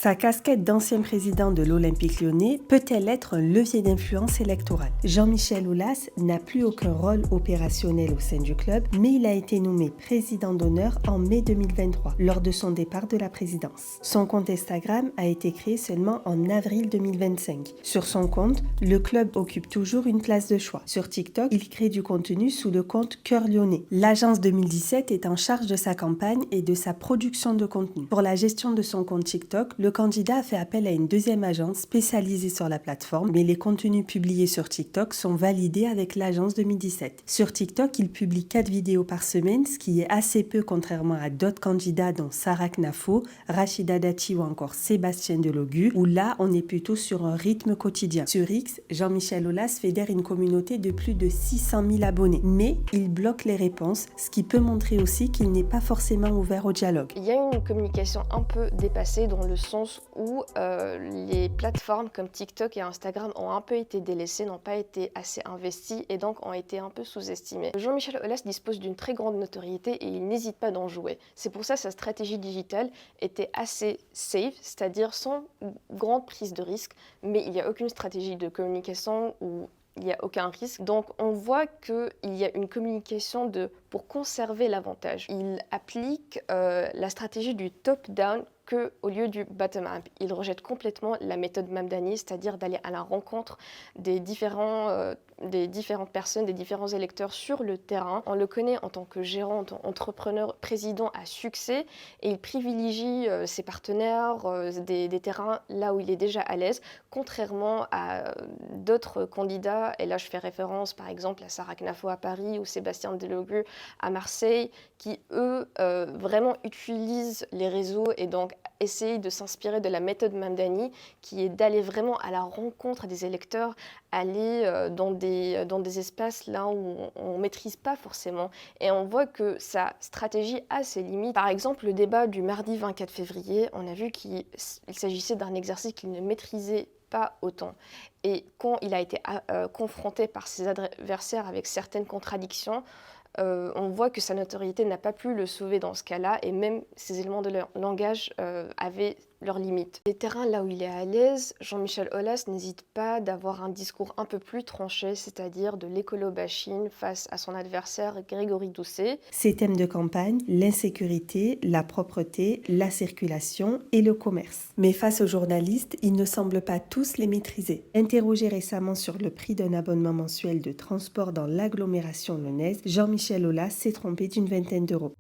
Sa casquette d'ancien président de l'Olympique lyonnais peut-elle être un levier d'influence électorale? Jean-Michel Aulas n'a plus aucun rôle opérationnel au sein du club, mais il a été nommé président d'honneur en mai 2023, lors de son départ de la présidence. Son compte Instagram a été créé seulement en avril 2025. Sur son compte, le club occupe toujours une place de choix. Sur TikTok, il crée du contenu sous le compte Cœur Lyonnais. L'agence 2017 est en charge de sa campagne et de sa production de contenu. Pour la gestion de son compte TikTok, le candidat a fait appel à une deuxième agence spécialisée sur la plateforme, mais les contenus publiés sur TikTok sont validés avec l'agence 2017. Sur TikTok, il publie 4 vidéos par semaine, ce qui est assez peu contrairement à d'autres candidats dont Sarah Knafo, Rachida Dati ou encore Sébastien Delogu, où là, on est plutôt sur un rythme quotidien. Sur X, Jean-Michel Aulas fédère une communauté de plus de 600 000 abonnés, mais il bloque les réponses, ce qui peut montrer aussi qu'il n'est pas forcément ouvert au dialogue. Il y a une communication un peu dépassée dans le sens où les plateformes comme TikTok et Instagram ont un peu été délaissées, n'ont pas été assez investies et donc ont été un peu sous-estimées. Jean-Michel Aulas dispose d'une très grande notoriété et il n'hésite pas d'en jouer. C'est pour ça que sa stratégie digitale était assez safe, c'est-à-dire sans grande prise de risque, mais il n'y a aucune stratégie de communication où il n'y a aucun risque. Donc on voit qu'il y a une communication pour conserver l'avantage. Il applique la stratégie du top-down qu'au lieu du bottom-up. Il rejette complètement la méthode Mamdani, c'est-à-dire d'aller à la rencontre des différentes personnes, des différents électeurs sur le terrain. On le connaît en tant que gérant, entrepreneur, président à succès et il privilégie ses partenaires des terrains là où il est déjà à l'aise, contrairement à d'autres candidats. Et là, je fais référence par exemple à Sarah Knafo à Paris ou Sébastien Delogu à Marseille, qui eux vraiment utilisent les réseaux et donc essayent de s'inspirer de la méthode Mamdani, qui est d'aller vraiment à la rencontre des électeurs, aller dans des espaces là où on ne maîtrise pas forcément. Et on voit que sa stratégie a ses limites. Par exemple, le débat du mardi 24 février, on a vu qu'il s'agissait d'un exercice qu'il ne maîtrisait pas autant. Et quand il a été confronté par ses adversaires avec certaines contradictions, on voit que sa notoriété n'a pas pu le sauver dans ce cas-là et même ces éléments de langage avaient leurs limites. Les terrains là où il est à l'aise, Jean-Michel Aulas n'hésite pas d'avoir un discours un peu plus tranché, c'est-à-dire de l'écolo-bashing face à son adversaire Grégory Doucet. Ses thèmes de campagne, l'insécurité, la propreté, la circulation et le commerce. Mais face aux journalistes, ils ne semblent pas tous les maîtriser. Interrogé récemment sur le prix d'un abonnement mensuel de transport dans l'agglomération lyonnaise, Jean-Michel Aulas s'est trompé d'une vingtaine d'euros.